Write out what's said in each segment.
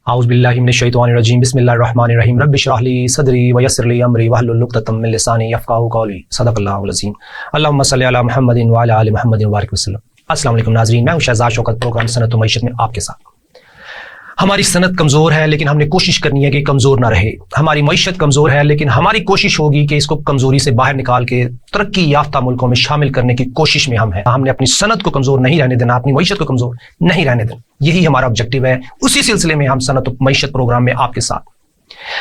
औज़ुबिल्लाहि मिनश्शैतानिर्रजीम बिस्मिल्लाहिर्रहमानिर्रहीम रब्बि इश्रह ली सदरी वयस्सिर ली अमरी वहलुल उक़दतम मिन लिसानी यफ़क़हू क़ौली सदक़ल्लाहुल अज़ीम अल्लाहुम्मा सल्लि अला मुहम्मदिन व अला आलि मुहम्मदिन व बारिक वसल्लम। अस्सलाम वालेकुम नाज़रीन, मैं हूं शहज़ाद शौकत, प्रोग्राम सनत व मईशत में आपके साथ। हमारी सनत कमज़ोर है लेकिन हमने कोशिश करनी है कि कमज़ोर ना रहे। हमारी मईशत कमज़ोर है लेकिन हमारी कोशिश होगी कि इसको कमज़ोरी से बाहर निकाल के तरक्की याफ्ता मुल्कों में शामिल करने की कोशिश में हम हैं। हमने अपनी सनत को कमज़ोर नहीं रहने देना, अपनी मईशत को कमज़ोर नहीं रहने देना, यही हमारा ऑब्जेक्टिव है। उसी सिलसिले में हम सनत व मईशत प्रोग्राम में आपके साथ।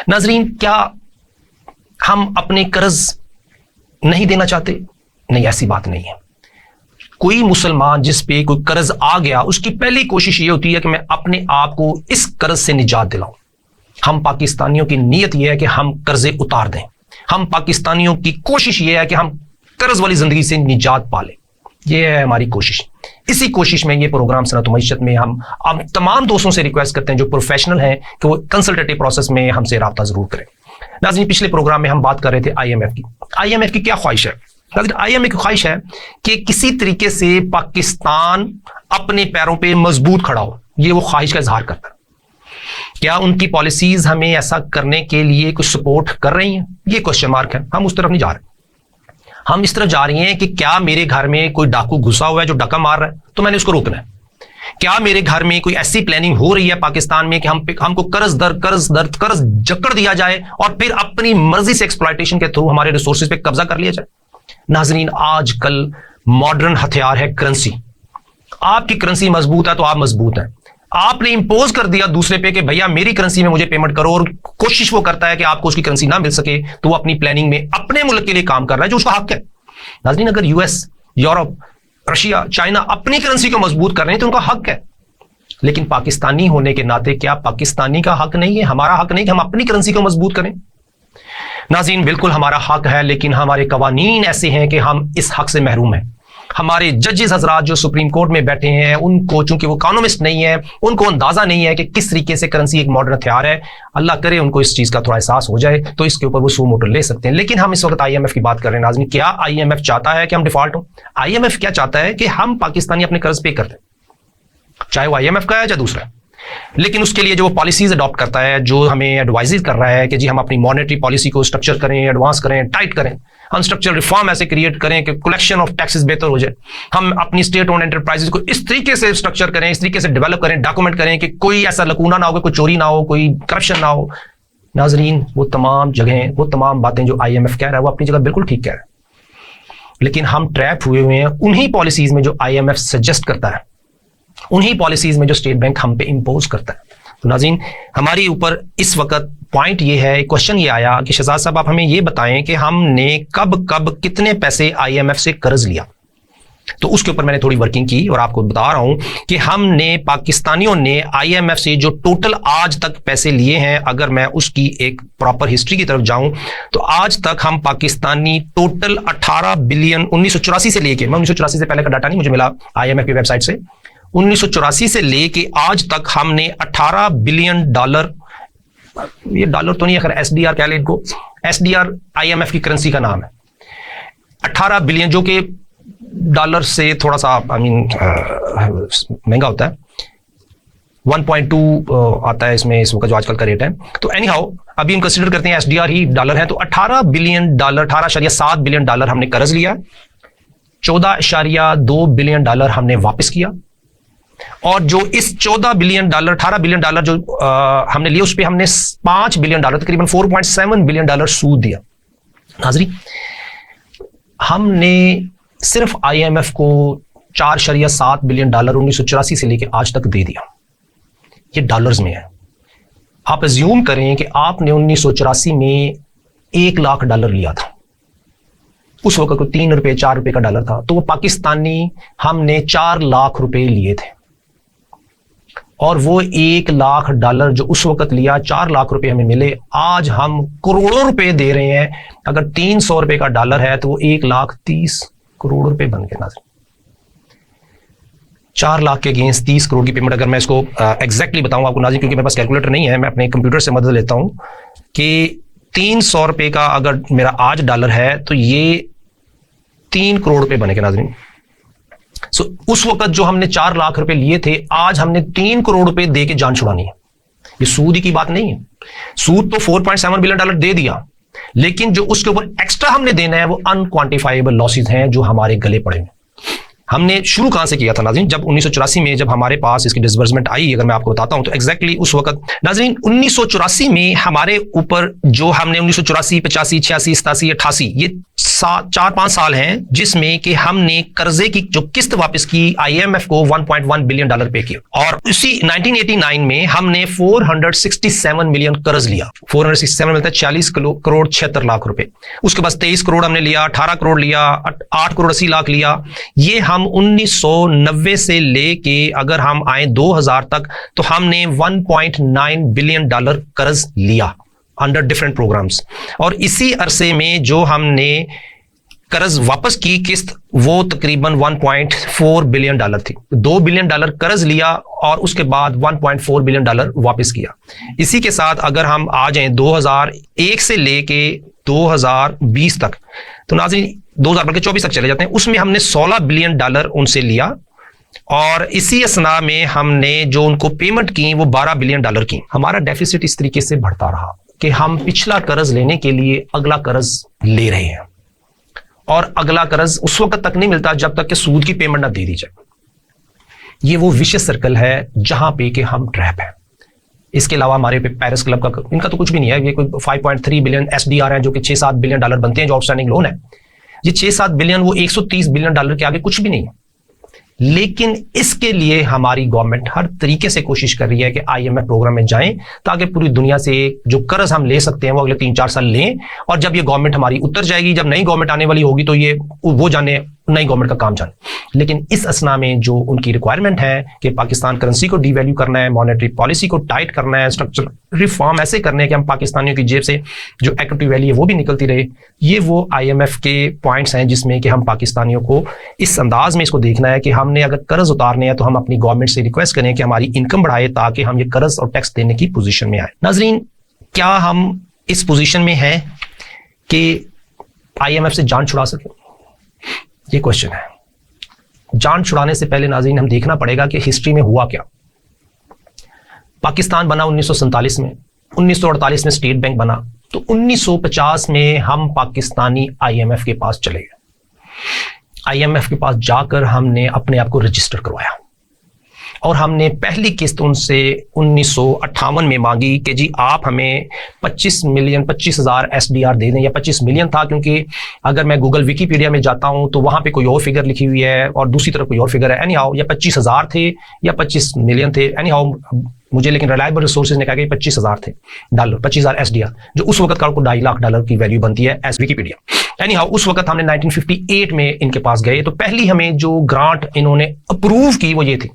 नाज़रीन, क्या हम अपने कर्ज नहीं देना चाहते? नहीं, ऐसी बात नहीं है। कोई मुसलमान जिस पे कोई कर्ज आ गया, उसकी पहली कोशिश ये होती है कि मैं अपने आप को इस कर्ज से निजात दिलाऊं। हम पाकिस्तानियों की नीयत यह है कि हम कर्जे उतार दें। हम पाकिस्तानियों की कोशिश ये है कि हम कर्ज वाली जिंदगी से निजात पालें। यह है हमारी कोशिश। इसी कोशिश में ये प्रोग्राम सनत व मईशत में हम तमाम दोस्तों से रिक्वेस्ट करते हैं जो प्रोफेशनल हैं कि वो कंसल्टेटिव प्रोसेस में हमसे राब्ता जरूर करें। नाज़रीन, पिछले प्रोग्राम में हम बात कर रहे थे IMF की। IMF की क्या ख्वाहिश है? IMF की ख्वाहिश है कि किसी तरीके से पाकिस्तान अपने पैरों पे मजबूत खड़ा हो। ये वो ख्वाहिश का इजहार करता है। क्या उनकी पॉलिसीज हमें ऐसा करने के लिए कुछ सपोर्ट कर रही हैं? ये क्वेश्चन मार्क है। हम उस तरफ नहीं जा रहे। हम इस तरफ जा रही हैं कि क्या मेरे घर में कोई डाकू घुसा हुआ है जो डाका मार रहा है, तो मैंने उसको रोकना है। क्या मेरे घर में कोई ऐसी प्लानिंग हो रही है पाकिस्तान में कि हमको कर्ज जकड़ दिया जाए और फिर अपनी मर्जी से एक्सप्लॉयटेशन के थ्रू हमारे रिसोर्सेज पे कब्जा कर लिया जाए? नाजरीन, आजकल मॉडर्न हथियार है करेंसी। आपकी करेंसी मजबूत है तो आप मजबूत हैं। आपने इंपोज कर दिया दूसरे पे कि भैया मेरी करेंसी में मुझे पेमेंट करो, और कोशिश वो करता है कि आपको उसकी करेंसी ना मिल सके, तो वो अपनी प्लानिंग में अपने मुल्क के लिए काम कर रहा है जो उसका हक है। नाजरीन, अगर US, यूरोप, रशिया, चाइना अपनी करेंसी को मजबूत कर रहे हैं तो उनका हक है। लेकिन पाकिस्तानी होने के नाते क्या पाकिस्तानी का हक नहीं है, हमारा हक नहीं कि हम अपनी करेंसी को मजबूत करें? नाज़रीन, बिल्कुल हमारा हक है, लेकिन हमारे कवानीन ऐसे हैं कि हम इस हक से महरूम हैं। हमारे जजेस हजरात जो सुप्रीम कोर्ट में बैठे हैं, उनको चूंकि वो इकोनॉमिस्ट नहीं है, उनको अंदाजा नहीं है कि किस तरीके से करेंसी एक मॉडर्न हथियार है। अल्लाह करे उनको इस चीज का थोड़ा एहसास हो जाए तो इसके ऊपर वो सू मोटर ले सकते हैं। लेकिन हम इस वक्त IMF की बात कर रहे हैं। नाज़रीन, क्या IMF चाहता है कि हम डिफॉल्ट हो? IMF क्या चाहता है कि हम पाकिस्तानी अपने कर्ज पे कर दें, चाहे वो IMF का है चाहे दूसरा है। लेकिन उसके लिए जो वो पॉलिसीज अडॉप्ट करता है, जो हमें एडवाइज कर रहा है कि जी हम अपनी मॉनेटरी पॉलिसी को स्ट्रक्चर करें, एडवांस करें, टाइट करें, हम स्ट्रक्चरल रिफॉर्म ऐसे क्रिएट करें कि कलेक्शन ऑफ टैक्सेस बेहतर हो जाए, हम अपनी स्टेट ओन्ड एंटरप्राइजेस को इस तरीके से स्ट्रक्चर करें, इस तरीके से डेवलप करें, डॉक्यूमेंट करें कि कोई ऐसा लकूना ना हो, कोई चोरी ना हो, कोई करप्शन ना हो। नाजरीन, वो तमाम जगहें, वो तमाम बातें जो IMF कह रहा है वो अपनी जगह बिल्कुल ठीक कह रहा है। लेकिन हम ट्रैप हुए हैं उन्हीं पॉलिसीज में जो IMF सजेस्ट करता है, उन्हीं पॉलिसीज में जो स्टेट बैंक हम पे इंपोज करता है। तो नाज़रीन, हमारी ऊपर इस वक्त पॉइंट ये है, क्वेश्चन ये आया कि शहजाद साहब आप हमें ये बताएं कि हमने कब कितने पैसे IMF से कर्ज लिया। तो उसके ऊपर मैंने थोड़ी वर्किंग की और आपको बता रहा हूं कि हमने पाकिस्तानियों ने IMF से जो टोटल आज तक पैसे लिए हैं, अगर मैं उसकी एक प्रॉपर हिस्ट्री की तरफ जाऊं तो आज तक हम पाकिस्तानी टोटल 18 बिलियन 1984 से लेके, मैं 1984 से पहले का डाटा नहीं मुझे मिला IMF की वेबसाइट से, 1984 से लेके आज तक हमने 18 बिलियन डॉलर, ये डॉलर तो नहीं है, SDR कह लें इनको, SDR IMF की करेंसी का नाम है। 18 बिलियन जो कि डॉलर से थोड़ा सा महंगा होता है, 1.2 आता है इसमें इस वक्त जो आजकल का रेट है। तो एनी हाउ अभी हम कंसिडर करते हैं SDR ही डॉलर है। तो 18 बिलियन डॉलर, 18.7 बिलियन डॉलर हमने कर्ज लिया, 14.2 बिलियन डॉलर हमने वापस किया, और जो इस 14 बिलियन डॉलर, 18 बिलियन डॉलर जो हमने लिए, उस पर हमने 5 बिलियन डॉलर, तकरीबन 4.7 बिलियन डॉलर सूद दिया। नाज़रीन, हमने सिर्फ IMF को 4.7 बिलियन डॉलर 1984 से लेकर आज तक दे दिया। ये डॉलर्स में है। आप अज्यूम करें कि आपने 1984 में 1 लाख डॉलर लिया था, उस वक्त को 3 रुपए 4 रुपए का डॉलर था, तो वो पाकिस्तानी हमने 4 लाख रुपए लिए थे, और वो 1 लाख डॉलर जो उस वक्त लिया, 4 लाख रुपए हमें मिले, आज हम करोड़ों रुपए दे रहे हैं। अगर 300 रुपए का डॉलर है तो वो 1,30,00,000 करोड़ रुपए बन गए। नाज़रीन, 4 लाख के अगेंस्ट 30 करोड़ की पेमेंट, अगर मैं इसको एग्जैक्टली बताऊं आपको नाज़रीन, क्योंकि मेरे पास कैलकुलेटर नहीं है, मैं अपने कंप्यूटर से मदद लेता हूं, कि 300 रुपए का अगर मेरा आज डॉलर है तो ये 3 करोड़ रुपए बनेगा। नाज़रीन, उस वक्त जो हमने 4 लाख रुपए लिए थे, आज हमने 3 करोड़ रुपए दे के जान छुड़ानी है। ये सूद की बात नहीं है। सूद तो $4.7 बिलियन दे दिया, लेकिन जो उसके ऊपर एक्स्ट्रा हमने देना है वो अनक्वांटिफाइबल लॉसेज हैं जो हमारे गले पड़े हैं। हमने शुरू कहां से किया था नाज़रीन? जब 1984 में जब हमारे पास इसकी डिसबर्समेंट आई, अगर मैं आपको बताता हूं तो एग्जैक्टली उस वक्त नाज़रीन 1984 में हमारे ऊपर जो हमने 1984, 85, 86, 87, 88 ये 4-5 साल हैं जिसमें कि हमने कर्जे की जो किस्त वापस की IMF को $1.1 बिलियन पे किया। और उसी 1989 में हमने 467 मिलियन कर्ज लिया। 467 मिलता है 40 करोड़ 76 लाख रुपए। उसके बाद 23 करोड़ हमने लिया, 18 करोड़ लिया, 8 करोड़ 80 लाख लिया। ये हम 1990 से लेके अगर हम आए 2000 तक तो हमने $1.9 बिलियन कर्ज लिया अंडर डिफरेंट प्रोग्राम्स। और इसी अरसे में जो हमने कर्ज वापस की किस्त वो तकरीबन $1.4 बिलियन थी। $2 बिलियन कर्ज लिया और उसके बाद $1.4 बिलियन वापस किया। इसी के साथ अगर हम आ जाएं 2001 से लेके 2020 तक, तो नाज़रीन 2024 तक चले जाते हैं, उसमें हमने $16 बिलियन उनसे लिया। और इसी असना में हमने जो उनको पेमेंट की वो $12 बिलियन की। हमारा डेफिसिट इस तरीके से बढ़ता रहा कि हम पिछला कर्ज लेने के लिए अगला कर्ज ले रहे हैं, और अगला कर्ज उस वक्त तक नहीं मिलता जब तक कि सूद की पेमेंट ना दे दी जाए। ये वो विशेष सर्कल है जहां पे कि हम ट्रैप हैं। इसके अलावा हमारे पे पेरिस क्लब का इनका तो कुछ भी नहीं है। ये कोई 5.3 बिलियन SDR है जो कि 6-7 बिलियन बनते हैं जो आउटस्टैंडिंग लोन है। ये 6-7 बिलियन वो 130 बिलियन के आगे कुछ भी नहीं है। लेकिन इसके लिए हमारी गवर्नमेंट हर तरीके से कोशिश कर रही है कि IMF प्रोग्राम में जाएं ताकि पूरी दुनिया से जो कर्ज हम ले सकते हैं वो अगले 3-4 साल लें। और जब ये गवर्नमेंट हमारी उतर जाएगी, जब नई गवर्नमेंट आने वाली होगी, तो ये वो जाने, नई गवर्नमेंट का काम जाने। लेकिन इस असना में जो उनकी रिक्वायरमेंट है कि पाकिस्तान करेंसी को डीवैल्यू करना है, मॉनेटरी पॉलिसी को टाइट करना है, स्ट्रक्चर रिफॉर्म ऐसे करने हैं कि हम पाकिस्तानियों की जेब से जो इक्विटी वैल्यू है वो भी निकलती रहे। ये वो IMF के पॉइंट्स हैं जिसमें कि हम पाकिस्तानियों को इस अंदाज में इसको देखना है कि हमने अगर कर्ज उतारने हैं तो हम अपनी गवर्नमेंट से रिक्वेस्ट करें कि हमारी इनकम बढ़ाए ताकि हम ये कर्ज और टैक्स देने की पोजीशन में आए। नाजरीन, क्या हम इस पोजीशन में हैं कि IMF से जान छुड़ा सके? ये क्वेश्चन है। जान छुड़ाने से पहले नाज़रीन हम देखना पड़ेगा कि हिस्ट्री में हुआ क्या। पाकिस्तान बना 1947 में, 1948 में स्टेट बैंक बना, तो 1950 में हम पाकिस्तानी IMF के पास चले गए। IMF के पास जाकर हमने अपने आप को रजिस्टर करवाया और हमने पहली किस्त उनसे 1958 में मांगी कि जी आप हमें 25,000 SDR दे दें, या 25 मिलियन था, क्योंकि अगर मैं गूगल विकीपीडिया में जाता हूं तो वहां पे कोई और फिगर लिखी हुई है और दूसरी तरफ कोई और फिगर है। एनी हाउ या 25,000 थे या 25 मिलियन थे, एनी हाउ मुझे लेकिन रिलायबल रिसोर्सेज ने कहा कि 25,000 थे $, 25,000 SDR, जो उस वक्त का $2.5 लाख की वैल्यू बनती है एज विकीपीडिया। एनी हाउ उस वक्त हमने 1958 में इनके पास गए, तो पहली हमें जो ग्रांट इन्होंने अप्रूव की वो ये थी।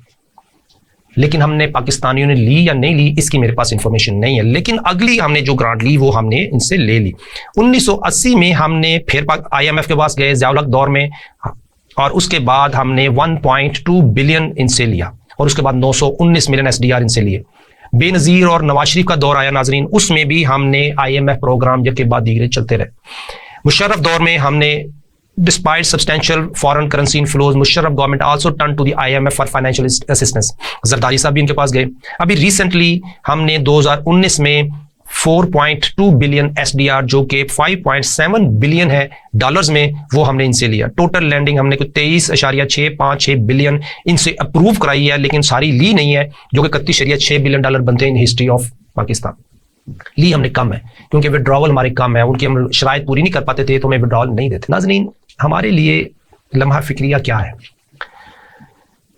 लेकिन हमने पाकिस्तानियों ने ली या नहीं ली इसकी मेरे पास इंफॉर्मेशन नहीं है, लेकिन अगली हमने जो ग्रांट ली वो हमने इनसे ले ली। 1980 में हमने फिर IMF के पास गए ज़िया-उल-हक दौर में, और उसके बाद हमने 1.2 बिलियन इनसे लिया, और उसके बाद 919 मिलियन SDR इनसे लिए। बेनज़ीर और नवाज शरीफ का दौर आया नाजरीन, उसमें भी हमने IMF प्रोग्राम के बाद दीगरे चलते रहे। मुशर्रफ दौर में हमने Despite substantial foreign currency inflows, Musharraf government also turned to the IMF for financial assistance. Zardari साहब भी इनके पास गए। अभी रिसेंटली हमने 2019 में 4.2 बिलियन SDR जो कि 5.7 बिलियन है डॉलर्स में, वो हमने इनसे लिया। टोटल लैंडिंग हमने कुछ 23.656 बिलियन इनसे अप्रूव कराई है, लेकिन सारी ली नहीं है, जो कि 31.6 बिलियन बनते हैं इन हिस्ट्री ऑफ पाकिस्तान। ली हमने कम है क्योंकि विड्रॉवल हमारे कम है, उनकी हम शराइत पूरी नहीं कर पाते थे तो हमें विड्रॉवल नहीं देते। नाज़रीन, हमारे लिए लम्हा फिक्रिया क्या है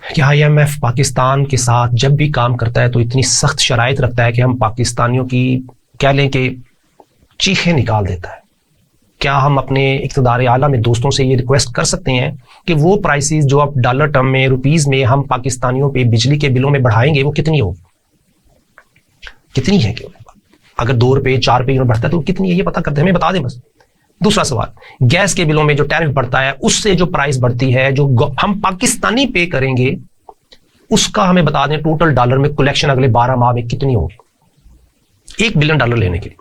कि IMF पाकिस्तान के साथ जब भी काम करता है तो इतनी सख्त शराइत रखता है कि हम पाकिस्तानियों की कह लें कि चीखें निकाल देता है। क्या हम अपने इक़्तिदार आला में दोस्तों से ये रिक्वेस्ट कर सकते हैं कि वो प्राइसेस जो अब डॉलर टर्म में, रुपीज़ में हम पाकिस्तानियों पे बिजली के बिलों में बढ़ाएंगे वो कितनी होगी, कितनी है? क्यों अगर ₹2 ₹4 बढ़ता है तो कितनी है ये पता करते हैं, हमें बता दें बस। दूसरा सवाल, गैस के बिलों में जो टैरिफ बढ़ता है उससे जो प्राइस बढ़ती है जो हम पाकिस्तानी पे करेंगे उसका हमें बता दें टोटल डॉलर में कलेक्शन अगले 12 माह में कितनी होगी $1 बिलियन लेने के लिए।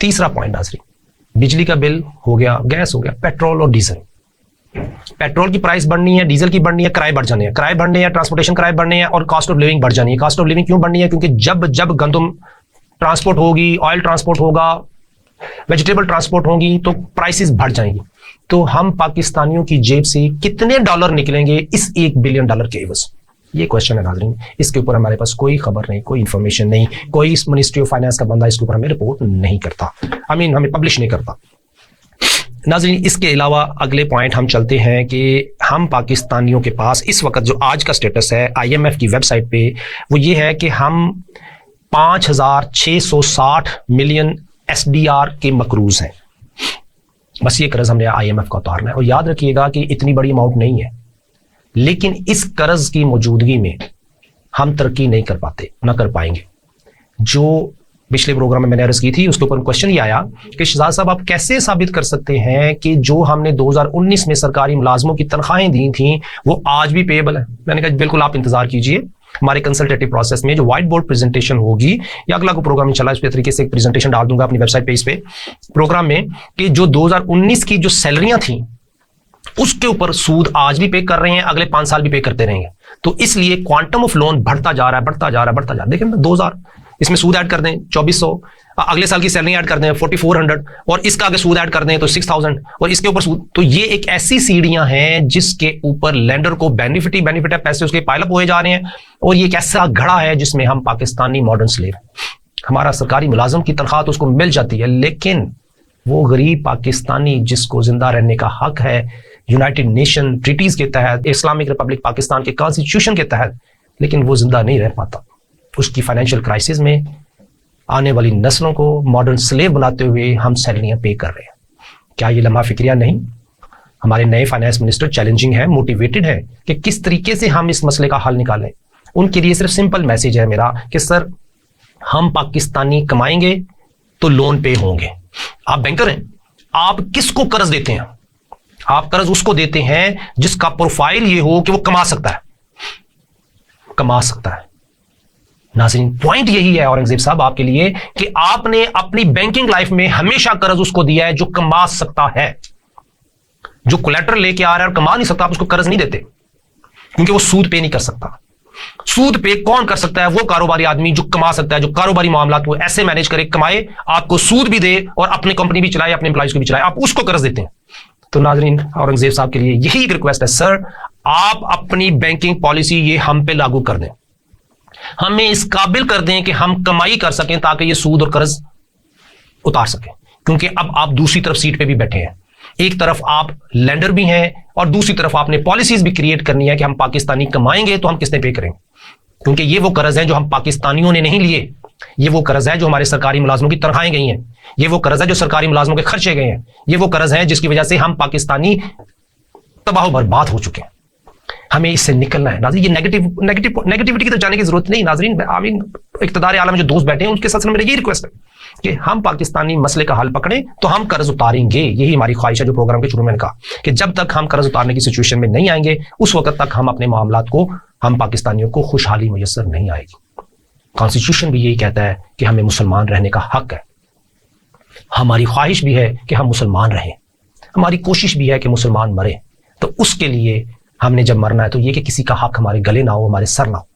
तीसरा पॉइंट नाज़रीन, बिजली का बिल हो गया, गैस हो गया, पेट्रोल और डीजल, पेट्रोल की प्राइस बढ़नी है, डीजल की बढ़नी है, किराए बढ़ जाने हैं, किराए बढ़ने हैं, ट्रांसपोर्टेशन किराए बढ़ने हैं और कॉस्ट ऑफ लिविंग बढ़ जानी है। कॉस्ट ऑफ लिविंग क्यों बढ़नी है? क्योंकि जब जब गंदम ट्रांसपोर्ट होगी, ऑयल ट्रांसपोर्ट होगा, वेजिटेबल ट्रांसपोर्ट होगी, तो प्राइसेस बढ़ जाएंगी। तो हम पाकिस्तानियों की जेब से कितने डॉलर निकलेंगे इस $1 बिलियन के एवज? ये क्वेश्चन है नाज़रीन। इसके ऊपर हमारे पास कोई खबर नहीं, कोई इंफॉर्मेशन नहीं, कोई इस मिनिस्ट्री ऑफ फाइनेंस का बंदा इसके ऊपर हमें रिपोर्ट नहीं करता, हमें पब्लिश नहीं करता। नाज़रीन, इसके अलावा अगले पॉइंट हम चलते हैं कि हम पाकिस्तानियों के पास इस वक्त जो आज का स्टेटस है IMF की वेबसाइट पे, वो ये है कि हम 5,660 मिलियन SDR के मकरूज हैं। बस ये कर्ज हमने IMF का उतारना है। और याद रखिएगा कि इतनी बड़ी अमाउंट नहीं है, लेकिन इस कर्ज की मौजूदगी में हम तरक्की नहीं कर पाते, ना कर पाएंगे। जो पिछले प्रोग्राम में मैंने अर्ज की थी, उसके ऊपर क्वेश्चन ये आया कि शहजाद साहब आप कैसे साबित कर सकते हैं कि जो हमने 2019 में सरकारी मुलाजमों की तनख्वाहें दी थी वो आज भी पेएबल है? मैंने कहा बिल्कुल, आप इंतजार कीजिए, हमारे कंसल्टेटिव प्रोसेस में जो व्हाइट बोर्ड प्रेजेंटेशन होगी या अगला को प्रोग्राम में चला, इस तरीके से एक प्रेजेंटेशन डाल दूंगा अपनी वेबसाइट पे, इस पे प्रोग्राम में, कि जो 2019 की जो सैलरियां थी उसके ऊपर सूद आज भी पे कर रहे हैं, अगले 5 साल भी पे करते रहेंगे। तो इसलिए क्वांटम ऑफ लोन बढ़ता जा रहा है, बढ़ता जा रहा है, बढ़ता जा रहा है। देखिए 2000 इसमें सूद ऐड कर दें 2400, अगले साल की सैलरी ऐड कर दें 4400, और इसका आगे सूद ऐड कर दें तो 6000, और इसके ऊपर सूद। तो ये एक ऐसी सीढ़ियां हैं जिसके ऊपर लेंडर को बेनिफिट ही बेनिफिट है, पैसे उसके पाइलअप हुए जा रहे हैं। और ये एक ऐसा घड़ा है जिसमें हम पाकिस्तानी मॉडर्न स्लेव, हमारा सरकारी मुलाजिम की तनख्वाह तो उसको मिल जाती है, लेकिन वो गरीब पाकिस्तानी जिसको जिंदा रहने का हक है यूनाइटेड नेशन ट्रीटीज के तहत, इस्लामिक रिपब्लिक पाकिस्तान के कॉन्स्टिट्यूशन के तहत, लेकिन वो जिंदा नहीं रह पाता। उसकी फाइनेंशियल क्राइसिस में आने वाली नस्लों को मॉडर्न स्लेव बनाते हुए हम सैलरियां पे कर रहे हैं। क्या ये लम्हा फिक्रिया नहीं? हमारे नए फाइनेंस मिनिस्टर चैलेंजिंग है, मोटिवेटेड है कि किस तरीके से हम इस मसले का हल निकालें। उनके लिए सिर्फ सिंपल मैसेज है मेरा कि सर, हम पाकिस्तानी कमाएंगे तो लोन पे होंगे। आप बैंकर हैं, आप किसको कर्ज देते हैं? आप कर्ज उसको देते हैं जिसका प्रोफाइल ये हो कि वो कमा सकता है, कमा सकता है। नाज़रीन, पॉइंट यही है औरंगजेब साहब आपके लिए कि आपने अपनी बैंकिंग लाइफ में हमेशा कर्ज उसको दिया है जो कमा सकता है। जो कोलैटरल लेके आ रहा है और कमा नहीं सकता, आप उसको कर्ज नहीं देते, क्योंकि वो सूद पे नहीं कर सकता। सूद पे कौन कर सकता है? वो कारोबारी आदमी जो कमा सकता है, जो कारोबारी मामलात वो ऐसे मैनेज करे, कमाए, आपको सूद भी दे और अपनी कंपनी भी चलाए, अपने एम्प्लॉइज को भी चलाए, आप उसको कर्ज देते हैं। तो नाज़रीन, औरंगजेब साहब के लिए यही एक रिक्वेस्ट है, सर आप अपनी बैंकिंग पॉलिसी ये हम पे लागू कर दें, हमें इस काबिल कर दें कि हम कमाई कर सकें ताकि ये सूद और कर्ज उतार सकें। क्योंकि अब आप दूसरी तरफ सीट पे भी बैठे हैं, एक तरफ आप लेंडर भी हैं और दूसरी तरफ आपने पॉलिसीज भी क्रिएट करनी है कि हम पाकिस्तानी कमाएंगे तो हम किसने पे करेंगे। क्योंकि ये वो कर्ज है जो हम पाकिस्तानियों ने नहीं लिए, ये वो कर्ज है जो हमारे सरकारी मुलाजमों की तनख्वाहें गई हैं, ये वो कर्ज है जो सरकारी मुलाजमों के खर्चे गए हैं, ये वो कर्ज है जिसकी वजह से हम पाकिस्तानी तबाह बर्बाद हो चुके हैं। हमें इससे निकलना है नाज़रीन। ये नेगेटिविटी की तरफ जाने की जरूरत नहीं नाज़रीन। आमीन, इक़्तिदार आला में जो दोस्त बैठे हैं उनके साथ मेरा यही रिक्वेस्ट है कि हम पाकिस्तानी मसले का हल पकड़ें तो हम कर्ज उतारेंगे। यही हमारी ख्वाहिश है, जो प्रोग्राम के शुरू में कहा कि जब तक हम कर्ज उतारने की सिचुएशन में नहीं आएंगे उस वक्त तक हम अपने मामलात को, हम पाकिस्तानियों को खुशहाली मुयस्सर नहीं आएगी। कॉन्स्टिट्यूशन भी यही कहता है कि हमें मुसलमान रहने का हक है, हमारी ख्वाहिश भी है कि हम मुसलमान रहें, हमारी कोशिश भी है कि मुसलमान मरे। तो उसके लिए हमने जब मरना है तो ये कि किसी का हक हमारे गले ना हो, हमारे सर ना हो।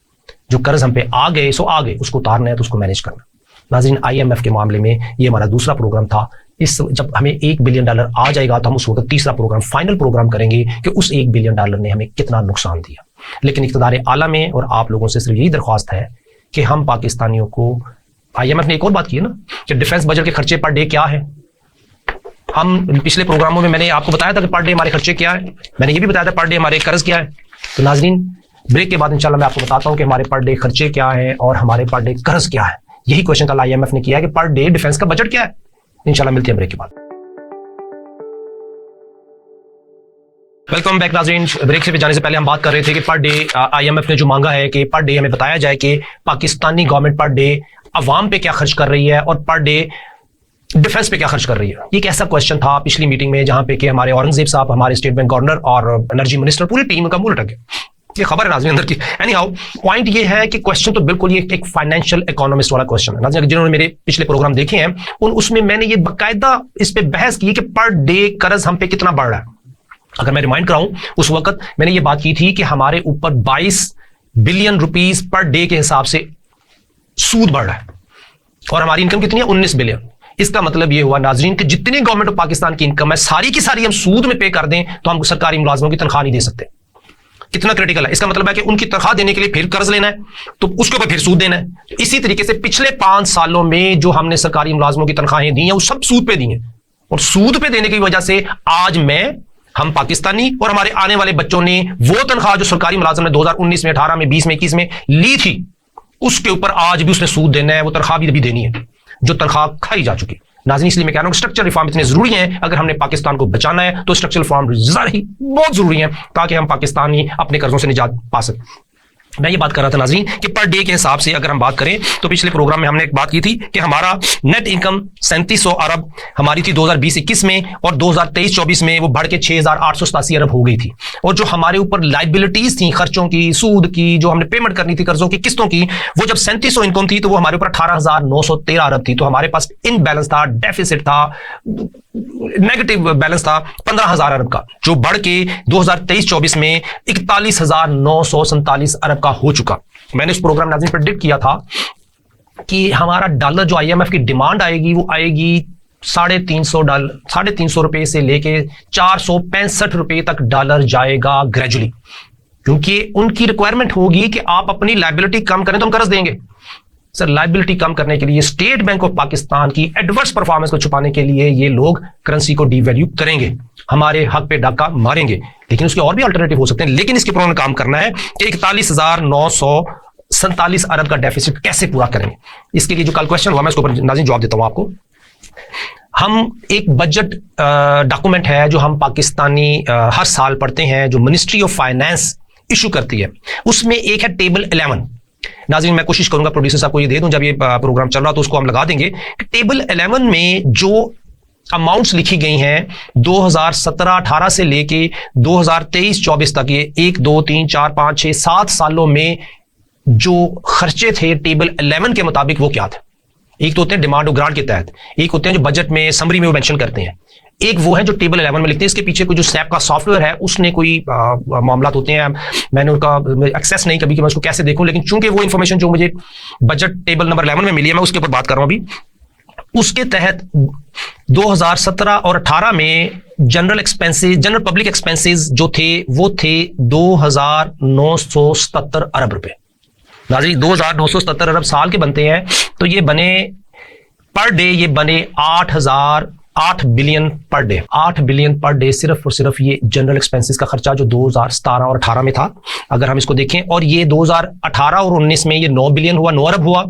जो कर्ज हम पे आ गए सो आ गए, उसको उतारना है तो उसको मैनेज करना। नाज़रीन, IMF के मामले में ये हमारा दूसरा प्रोग्राम था। इस जब हमें $1 बिलियन आ जाएगा तो हम उस वक्त तीसरा प्रोग्राम, फाइनल प्रोग्राम करेंगे कि उस $1 बिलियन ने हमें कितना नुकसान दिया। लेकिन इक़्तिदार आला में और आप लोगों से सिर्फ यही दरख्वास्त है कि हम पाकिस्तानियों को, IMF ने एक और बात की है ना कि डिफेंस बजट के खर्चे पर डे क्या है। हम पिछले प्रोग्रामों में मैंने आपको बताया था कि पर डे हमारे खर्चे क्या है, मैंने ये भी बताया था पर डे हमारे कर्ज क्या है। तो नाज़रीन, ब्रेक के बाद इंशाल्लाह मैं आपको बताता हूं कि हमारे पर डे खर्चे क्या है और हमारे पर डे कर्ज क्या है। यही क्वेश्चन कल IMF ने किया है कि पर डे डिफेंस का बजट क्या है। इंशाल्लाह मिलते हैं ब्रेक के बाद। वेलकम बैक नाज़रीन। ब्रेक से जाने से पहले हम बात कर रहे थे कि पर डे IMF ने जो मांगा है कि पर डे हमें बताया जाए कि पाकिस्तानी गवर्नमेंट पर डे अवाम पे क्या खर्च कर रही है और पर डे डिफेंस पे क्या खर्च कर रही है। ये एक ऐसा क्वेश्चन था पिछली मीटिंग में जहां पे कि हमारे औरंगजेब साहब, हमारे स्टेट बैंक गवर्नर और एनर्जी मिनिस्टर, पूरी टीम का मुंह लटक गया। ये खबर है नाज़रीन अंदर की। एनी हाउ, पॉइंट ये है कि क्वेश्चन तो बिल्कुल ये एक फाइनेंशियल इकोनॉमिस्ट वाला क्वेश्चन है नाज़रीन। जिन्होंने मेरे पिछले प्रोग्राम देखे हैं उसमें मैंने ये बाकायदा इस पे बहस की कि पर डे कर्ज हम पे कितना बढ़ रहा है। अगर मैं रिमाइंड कराऊं, उस वक्त मैंने ये बात की थी कि हमारे ऊपर 22 बिलियन रुपीस पर डे के हिसाब से सूद बढ़ रहा है और हमारी इनकम कितनी है? 19 बिलियन। इसका मतलब ये हुआ नाजरीन कि जितनी गवर्नमेंट ऑफ पाकिस्तान की इनकम है सारी की सारी हम सूद में पे कर दें तो हम सरकारी मुलाजमों की तनख्वाह नहीं दे सकते। कितना क्रिटिकल है। इसका मतलब है कि उनकी तनख्वाह देने के लिए फिर कर्ज लेना है, तो उसके ऊपर फिर सूद देना है। तो इसी तरीके से पिछले 5 सालों में जो हमने सरकारी मुलाजमों की तनख्वाहें दी हैं वो सब सूद पे दी हैं, और सूद पे देने की वजह से आज हम पाकिस्तानी और हमारे आने वाले बच्चों ने वो तनख्वाह जो सरकारी मुलाजिम ने 2019 में, 18 में, 20 में, 21 में ली थी, उसके ऊपर आज भी उसने सूद देना है, वो तनख्वाह भी देनी है जो तनख्वाह खाई जा चुकी। नाज़रीन, इसलिए मैं कह रहा हूं स्ट्रक्चरल रिफॉर्म इतने जरूरी हैं। अगर हमने पाकिस्तान को बचाना है तो स्ट्रक्चरल रिफॉर्म बहुत जरूरी है ताकि हम पाकिस्तानी अपने कर्जों से निजात पा सकें। मैं ये बात कर रहा था नाज़रीन कि पर डे के हिसाब से अगर हम बात करें तो पिछले प्रोग्राम में हमने एक बात की थी कि हमारा नेट इनकम 3700 अरब हमारी थी 2020-21 में, और 2023-24 में वो बढ़ के 6887 अरब हो गई थी। और जो हमारे ऊपर लाइबिलिटीज थी, खर्चों की, सूद की, जो हमने पेमेंट करनी थी, कर्जों की, किस्तों की, वो जब 3700 इनकम थी तो वो हमारे ऊपर 18,913 अरब थी। तो हमारे पास इनबैलेंस था, डेफिसिट था, नेगेटिव बैलेंस था 15,000 अरब का, जो बढ़ के 2023-24 में 41,947 अरब का हो चुका। मैंने इस प्रोग्राम नाज़रीन प्रेडिक्ट किया था कि हमारा डॉलर जो IMF की डिमांड आएगी वो आएगी $350 रुपए से लेके 465 रुपए तक डॉलर जाएगा ग्रेजुअली, क्योंकि उनकी रिक्वायरमेंट होगी कि आप अपनी लायबिलिटी कम करें तो हम कर्ज देंगे। सर, लायबिलिटी कम करने के लिए स्टेट बैंक ऑफ पाकिस्तान की एडवर्स परफॉर्मेंस को छुपाने के लिए ये लोग करेंसी को डिवैल्यू करेंगे, हमारे हक पे डाका मारेंगे, लेकिन उसके और भी अल्टरनेटिव हो सकते हैं। लेकिन इसके ऊपर उन्होंने काम करना है कि 41,947 अरब का डेफिसिट कैसे पूरा करेंगे। इसके लिए जो कल क्वेश्चन हुआ मैं उसके ऊपर नाज़रीन जवाब देता हूं आपको। हम एक बजट डॉक्यूमेंट है जो हम पाकिस्तानी हर साल पढ़ते हैं, जो मिनिस्ट्री ऑफ फाइनेंस इशू करती है, उसमें एक है टेबल 11। नाज़रीन, मैं कोशिश करूंगा प्रोड्यूसर साहब को ये दे दूं, जब ये प्रोग्राम चल रहा तो उसको हम लगा देंगे कि टेबल 11 में जो अमाउंट्स लिखी गई हैं 2017-18 से लेके 2023-24 तक, ये 1, 2, 3, 4, 5, 6, 7 सालों में जो खर्चे थे टेबल 11 के मुताबिक वो क्या थे। एक तो होते हैं डिमांड और ग्रांट के तहत, एक होते हैं जो बजट में समरी में वो मेंशन करते हैं, एक वो है जो टेबल 11 में लिखते हैं। इसके पीछे कोई जो SAP का सॉफ्टवेयर है उसने कोई मामला होते हैं, मैंने उनका एक्सेस नहीं कभी कि मैं उसको कैसे देखूं, लेकिन चूंकि वो इंफॉर्मेशन जो मुझे बजट टेबल नंबर 11 में मिली है मैं उसके ऊपर बात कर रहा हूं अभी। उसके तहत 2017 और 18 में जनरल पब्लिक एक्सपेंसेस जो थे वो थे 2,977 अरब रुपए। नाज़रीन, 2,977 अरब साल के बनते हैं, तो ये बने पर डे, ये बने 8 billion per day. 8 billion per day सिर्फ और सिर्फ ये जनरल एक्सपेंसेस का खर्चा जो 2017 और 18 में था, अगर हम इसको देखें। और ये 2018 और 19 में ये 9 बिलियन हुआ, 9 अरब हुआ।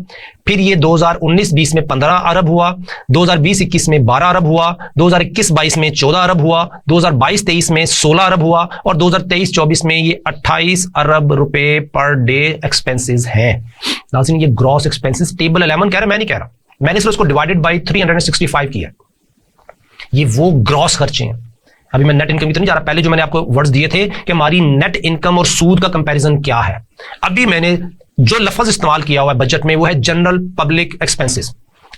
फिर ये 2019-20 में 15 अरब हुआ, 2020-21 में 12 अरब हुआ, 2021-22 में 14 अरब हुआ, 2022-23 में 16 अरब हुआ, और 2023-24 में ये 28 अरब रुपए पर डे एक्सपेंसेस हैं। नाज़रीन, ये ग्रॉस एक्सपेंसेस टेबल 11 कह रहा है, मैं नहीं कह रहा, मैंने सिर्फ उसको डिवाइडेड बाई 365 किया। ये वो ग्रॉस खर्चे हैं। अभी मैं नेट इनकम की तो नहीं जा रहा, पहले जो मैंने आपको वर्ड्स दिए थे कि हमारी नेट इनकम और सूद का कंपैरिजन क्या है, अभी मैंने जो लफ्ज इस्तेमाल किया हुआ है बजट में वो है जनरल पब्लिक एक्सपेंसेस।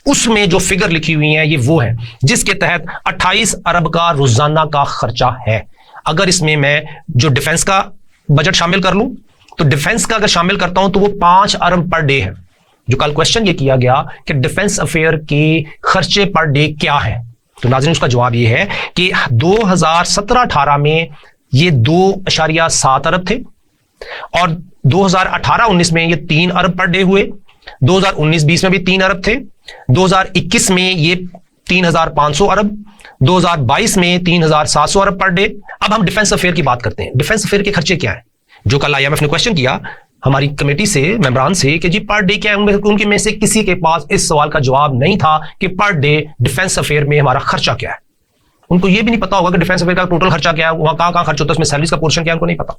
उसमें जो फिगर लिखी हुई है ये वो है जिसके तहत 28 अरब का रोजाना का खर्चा है। अगर इसमें मैं जो डिफेंस का बजट शामिल कर लूं तो डिफेंस का अगर शामिल करता हूं तो वो 5 अरब पर डे है। जो कल क्वेश्चन ये किया गया कि डिफेंस अफेयर के खर्चे पर डे क्या है, तो नाज़रीन उसका जवाब ये है कि 2017-18 में ये 2.7 अरब थे, और 2018-19 में ये 3 अरब पर डे हुए, 2019-20 में भी 3 अरब थे, 2021 में ये 3,500 अरब, 2022 में 3,700 अरब पर डे। अब हम डिफेंस अफेयर की बात करते हैं। डिफेंस अफेयर के खर्चे क्या है, जो कल IMF ने क्वेश्चन किया हमारी कमेटी से, मेंबरान से, कि जी पर डे क्या है, उनके में से किसी के पास इस सवाल का जवाब नहीं था कि पर डे डिफेंस अफेयर में हमारा खर्चा क्या है। उनको ये भी नहीं पता होगा कि डिफेंस अफेयर का टोटल खर्चा क्या है, वहां कहां खर्च होता है, उसमें सैलरीज का पोर्शन क्या है, उनको नहीं पता।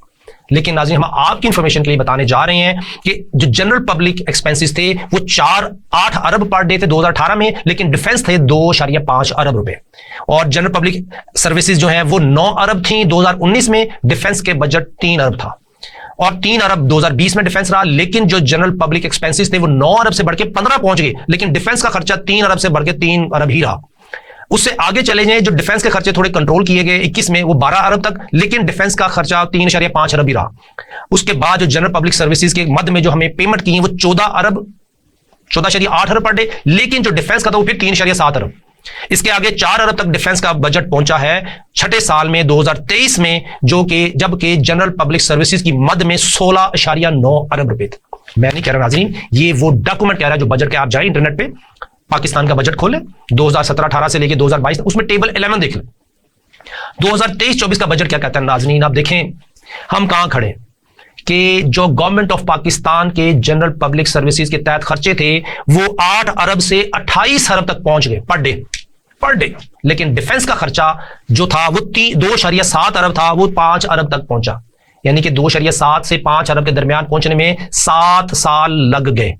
लेकिन नाज़रीन, हम आपकी इंफॉर्मेशन के लिए बताने जा रहे हैं कि जो जनरल पब्लिक एक्सपेंसेस थे वो 8 अरब पर डे थे 2018 में, लेकिन डिफेंस थे 2.5 अरब रुपए, और जनरल पब्लिक सर्विसेज जो है वो 9 अरब थी 2019 में, डिफेंस के बजट 3 अरब था, और 3 अरब 2020 में डिफेंस रहा। लेकिन जो जनरल पब्लिक एक्सपेंसेस थे वो 9 अरब से बढ़ के 15 पहुंच गए, लेकिन डिफेंस का खर्चा 3 अरब से बढ़ के 3 अरब ही रहा। उससे आगे चले जाएं, जो डिफेंस के खर्चे थोड़े कंट्रोल किए गए 21 में, वो 12 अरब तक, लेकिन डिफेंस का खर्चा 3.5 अरब ही रहा। उसके बाद जो जनरल पब्लिक सर्विसेज के मद में जो हमें पेमेंट की है वो 14.8 अरब पर डे, लेकिन जो डिफेंस का था वो फिर 3.7 अरब। इसके आगे 4 अरब तक डिफेंस का बजट पहुंचा है छठे साल में 2023 में, जो कि जबकि जनरल पब्लिक सर्विसेज की मद में 16.9 अरब रुपए थे। मैं नहीं कह रहा नाज़रीन, ये वो डॉक्यूमेंट कह रहा है जो बजट के, आप जाए इंटरनेट पे पाकिस्तान का बजट खोले 2017-18 से लेके 2022 तक, उसमें टेबल 11 देख लें। 2023-24 का बजट क्या कहता है नाज़रीन, आप देखें हम कहां खड़े कि जो गवर्नमेंट ऑफ पाकिस्तान के जनरल पब्लिक सर्विसेज के तहत खर्चे थे वो 8 अरब से 28 अरब तक पहुंच गए पर डे, लेकिन डिफेंस का खर्चा जो था वो 2.7 अरब था, वो 5 अरब तक पहुंचा। यानी कि 2.7 से 5 अरब के दरमियान पहुंचने में 7 साल लग गए।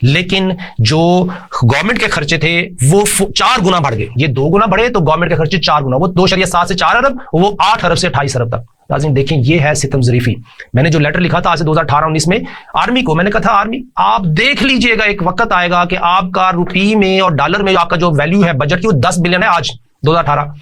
लेकिन जो गवर्नमेंट के खर्चे थे वो 4 गुना बढ़ गए। ये 2 गुना बढ़े तो गवर्नमेंट के खर्चे 4 गुना, वो 2.7 से 4 अरब, वो 8 अरब से 28 अरब तक। नाज़रीन देखें, ये है सितम ज़रीफी। मैंने जो लेटर लिखा था आज से 2018-19 में आर्मी को, मैंने कहा था आर्मी आप देख लीजिएगा, एक वक्त आएगा कि आपका रुपये में और डॉलर में आपका जो वैल्यू है बजट की वो 10 बिलियन है आज 2018,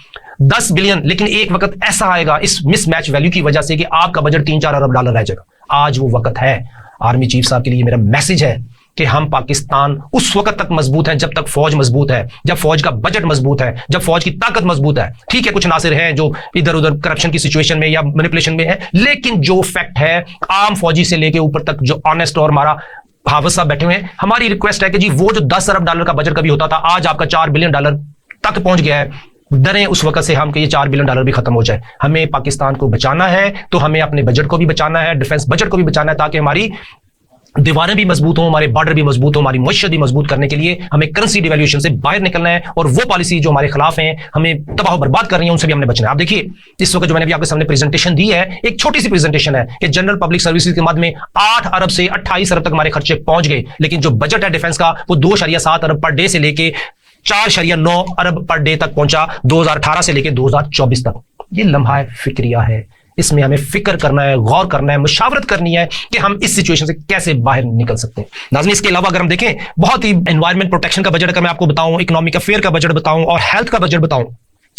10 बिलियन, लेकिन एक वक्त ऐसा आएगा इस मिसमैच वैल्यू की वजह से कि आपका बजट 3-4 अरब डॉलर रह जाएगा। आज वो वक्त है। आर्मी चीफ साहब के लिए मेरा मैसेज है कि हम पाकिस्तान उस वक्त तक मजबूत हैं जब तक फौज मजबूत है, जब फौज का बजट मजबूत है, जब फौज की ताकत मजबूत है। ठीक है, कुछ नासिर हैं जो इधर उधर करप्शन की सिचुएशन में या मैनिपुलेशन में है, लेकिन जो फैक्ट है आम फौजी से लेके ऊपर तक जो ऑनेस्ट और हमारा हाफिज साहब बैठे हुए हैं, हमारी रिक्वेस्ट है कि जी वो जो 10 अरब डॉलर का बजट कभी होता था आज आपका 4 बिलियन डॉलर तक पहुंच गया है। डरें उस वक्त से हम कि ये 4 बिलियन डॉलर भी खत्म हो जाए। हमें पाकिस्तान को बचाना है तो हमें अपने बजट को भी बचाना है, डिफेंस बजट को भी बचाना है, ताकि हमारी दीवारें भी मजबूत हों, हमारे बॉर्डर भी मजबूत हो, हमारी मईशत भी मजबूत करने के लिए हमें करेंसी डिवैल्यूएशन से बाहर निकलना है, और वो पॉलिसी जो हमारे खिलाफ हैं, हमें तबाह बर्बाद कर रही है, उनसे भी हमने बचना है। आप देखिए इस वक्त जो मैंने भी आपके सामने प्रेजेंटेशन दी है, एक छोटी सी प्रेजेंटेशन है कि जनरल पब्लिक सर्विसेज के मद में 8 अरब से 28 अरब तक हमारे खर्चे पहुंच गए, लेकिन जो बजट है डिफेंस का वो 2.7 अरब पर डे से लेके 4.9 अरब पर डे तक पहुंचा 2018 से लेके 2024 तक। ये लम्हा फिक्रिया है, इसमें हमें फिक्र करना है, गौर करना है, मुशावरत करनी है कि हम इस सिचुएशन से कैसे बाहर निकल सकते हैं। नाज़रीन इसके अलावा अगर हम देखें, बहुत ही एनवायरमेंट प्रोटेक्शन का बजट अगर मैं आपको बताऊं, इकोनॉमिक अफेयर का बजट बताऊं और हेल्थ का बजट बताऊं,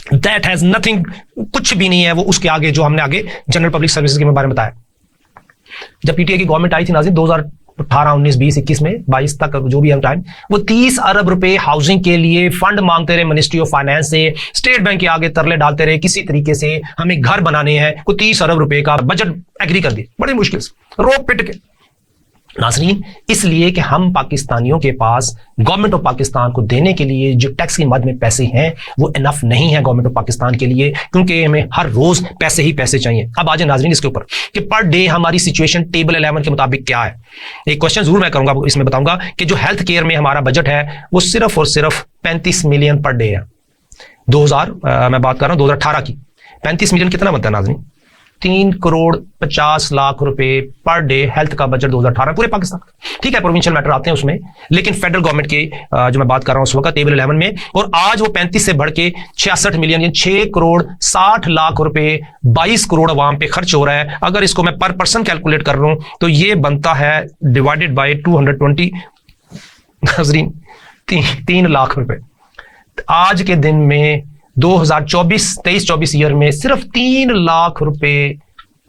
दैट हैज नथिंग, कुछ भी नहीं है वो उसके आगे जो हमने आगे जनरल पब्लिक सर्विसेज के बारे में बताया। जब पीटीआई की गवर्नमेंट आई थी नाज़रीन 2018, 19, 20, 21 में 22 तक जो भी हम टाइम, वो 30 अरब रुपए हाउसिंग के लिए फंड मांगते रहे मिनिस्ट्री ऑफ फाइनेंस से, स्टेट बैंक के आगे तरले डालते रहे किसी तरीके से हमें घर बनाने हैं, को 30 अरब रुपए का बजट एग्री कर दिया बड़ी मुश्किल से, रोक पिट के। नाज़रीन इसलिए कि हम पाकिस्तानियों के पास गवर्नमेंट ऑफ पाकिस्तान को देने के लिए जो टैक्स की मद में पैसे हैं वो इनफ नहीं है गवर्नमेंट ऑफ पाकिस्तान के लिए, क्योंकि हमें हर रोज पैसे ही पैसे चाहिए। अब आ जाए नाज़रीन इसके ऊपर कि पर डे हमारी सिचुएशन टेबल 11 के मुताबिक क्या है। एक क्वेश्चन जरूर मैं करूंगा, इसमें बताऊंगा कि जो हेल्थ केयर में हमारा बजट है वो सिर्फ और सिर्फ 35 मिलियन पर डे है। मैं बात कर रहा हूं 2018 की। 35 मिलियन कितना बनता है नाज़रीन? 3 करोड़ 50 लाख रुपए पर डे हेल्थ का बजट 2018 पूरे पाकिस्तान का। ठीक है, प्रोविंशियल मैटर आते हैं उसमें, लेकिन फेडरल गवर्नमेंट के जो मैं बात कर रहा हूं उस वक्त टेबल 11 में, और आज वो 35 से बढ़ के 66 मिलियन यानी 6 करोड़ 60 लाख रुपए 22 करोड़ अवाम पे खर्च हो रहा है। अगर इसको मैं पर पर्सन कैलकुलेट कर रहा हूं तो ये बनता है डिवाइडेड बाय 220 नाज़रीन 3 लाख रुपए। आज के दिन में 2023-24 ईयर में सिर्फ 3 लाख रुपए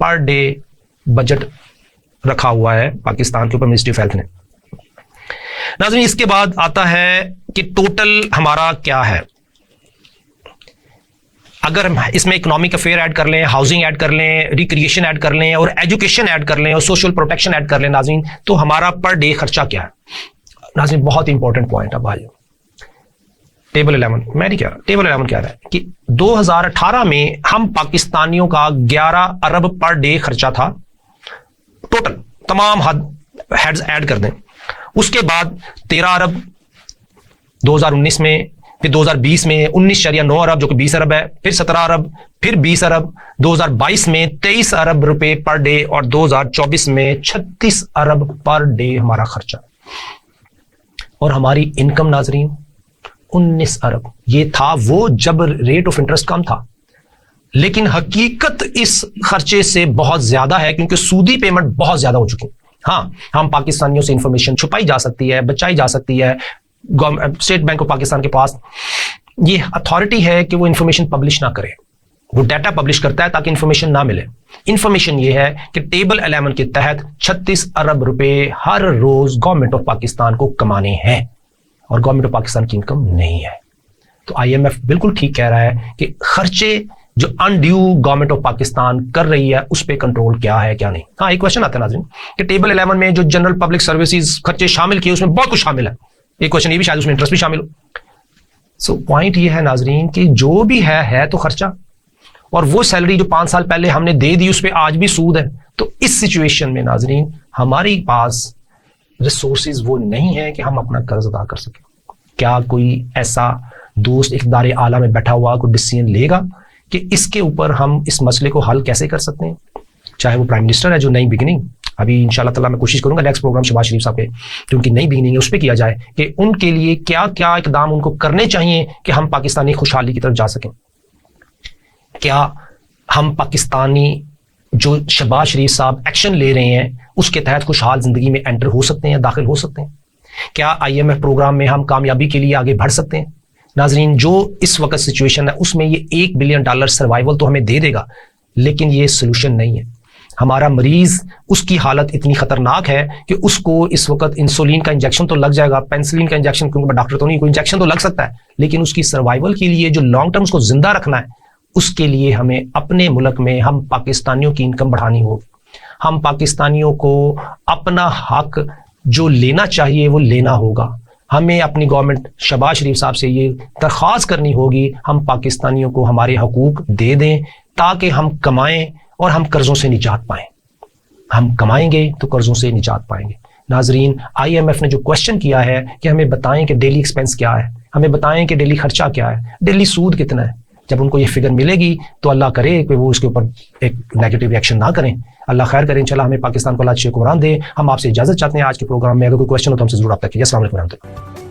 पर डे बजट रखा हुआ है पाकिस्तान के ऊपर मिनिस्ट्री ऑफ हेल्थ ने। नाज़रीन इसके बाद आता है कि टोटल हमारा क्या है। अगर हम इसमें इकोनॉमिक अफेयर ऐड कर लें, हाउसिंग ऐड कर लें, रिक्रिएशन ऐड कर लें और एजुकेशन ऐड कर लें और सोशल प्रोटेक्शन ऐड कर लें नाज़रीन, तो हमारा पर डे खर्चा क्या है। नाज़रीन बहुत इंपॉर्टेंट पॉइंट है भाई। टेबल 11 मैं नहीं कह रहा, टेबल 11 कह रहा है कि 2018 में हम पाकिस्तानियों का 11 अरब पर डे खर्चा था टोटल, तमाम हेड्स ऐड कर दें। उसके बाद 13 अरब 2019 में, फिर 2020 में 19.9 अरब जो कि 20 अरब है, फिर 17 अरब, फिर 20 अरब, 2022 में 23 अरब रुपए पर डे और 2024 में 36 अरब पर डे हमारा खर्चा। और हमारी इनकम नाज़रीन 19 अरब। ये था वो जब रेट ऑफ इंटरेस्ट कम था, लेकिन हकीकत इस खर्चे से बहुत ज्यादा है क्योंकि सूदी पेमेंट बहुत ज्यादा हो चुकी है। हाँ, हम पाकिस्तानियों से इंफॉर्मेशन छुपाई जा सकती है, बचाई जा सकती है। स्टेट बैंक ऑफ पाकिस्तान के पास ये अथॉरिटी है कि वो इंफॉर्मेशन पब्लिश ना करे, वो डाटा पब्लिश करता है ताकि इंफॉर्मेशन ना मिले। इंफॉर्मेशन ये है कि टेबल 11 के तहत 36 अरब रुपए हर रोज गवर्नमेंट ऑफ पाकिस्तान को कमाने हैं और गवर्नमेंट ऑफ पाकिस्तान की इनकम नहीं है। तो IMF बिल्कुल ठीक कह रहा है कि खर्चे जो अनड्यू गवर्नमेंट ऑफ पाकिस्तान कर रही है उस पर कंट्रोल क्या है क्या नहीं। हाँ, एक क्वेश्चन आता है नाज़रीन कि टेबल 11 में जो जनरल पब्लिक सर्विसेज खर्चे शामिल किए उसमें बहुत कुछ शामिल है, एक क्वेश्चन ये भी शायद उसमें इंटरेस्ट भी शामिल हो। सो पॉइंट ये है नाज़रीन कि जो भी है तो खर्चा, और वो सैलरी जो 5 साल पहले हमने दे दी उस पर आज भी सूद है। तो इस सिचुएशन में नाज़रीन हमारे पास रिसोर्सेज वो नहीं है कि हम अपना कर्ज अदा कर सकें। क्या कोई ऐसा दोस्त इक़्तिदार आला में बैठा हुआ कोई डिसीजन लेगा कि इसके ऊपर हम इस मसले को हल कैसे कर सकते हैं? चाहे वो प्राइम मिनिस्टर है जो नई बिगिनिंग, अभी इंशाल्लाह ताला मैं कोशिश करूंगा नेक्स्ट प्रोग्राम शहबाज शरीफ साहब पे जो उनकी नई बिगिनिंग है उस पर किया जाए कि उनके लिए क्या क्या इकदाम उनको करने चाहिए कि हम पाकिस्तानी खुशहाली की तरफ जा सकें। क्या हम पाकिस्तानी जो शहबाज शरीफ साहब एक्शन ले रहे हैं उसके तहत खुशहाल जिंदगी में एंटर हो सकते हैं, दाखिल हो सकते हैं? क्या IMF प्रोग्राम में हम कामयाबी के लिए आगे बढ़ सकते हैं? नाजरीन, जो इस वक्त सिचुएशन है उसमें ये $1 बिलियन सर्वाइवल तो हमें दे देगा, लेकिन ये सोल्यूशन नहीं है। हमारा मरीज, उसकी हालत इतनी खतरनाक है कि उसको इस वक्त इंसुलिन का इंजेक्शन तो लग जाएगा, पेंसिलिन का इंजेक्शन, क्योंकि मैं डॉक्टर तो नहीं, कोई इंजेक्शन तो लग सकता है, लेकिन उसकी सर्वाइवल के लिए जो लॉन्ग टर्म उसको जिंदा रखना है उसके लिए हमें अपने मुल्क में हम पाकिस्तानियों की इनकम बढ़ानी होगी। हम पाकिस्तानियों को अपना हक जो लेना चाहिए वो लेना होगा। हमें अपनी गवर्नमेंट शहबाज शरीफ साहब से ये दरख्वास्त करनी होगी हम पाकिस्तानियों को हमारे हकूक दे दें ताकि हम कमाएं और हम कर्जों से निजात पाएं। हम कमाएंगे तो कर्जों से निजात पाएंगे। नाजरीन, IMF ने जो क्वेश्चन किया है कि हमें बताएं कि डेली एक्सपेंस क्या है, हमें बताएं कि डेली खर्चा क्या है, डेली सूद कितना है। जब उनको ये फिगर मिलेगी तो अल्लाह करे कि वो उसके ऊपर एक नेगेटिव रिएक्शन ना करें। अल्लाह खैर करें। इंशाल्लाह हमें पाकिस्तान को अल्लाह अच्छे हुक्मरान दे। हम आपसे इजाजत चाहते हैं। आज के प्रोग्राम में अगर कोई क्वेश्चन हो तो हमसे जरूर रब्ता कीजिए। अस्सलाम वालेकुम।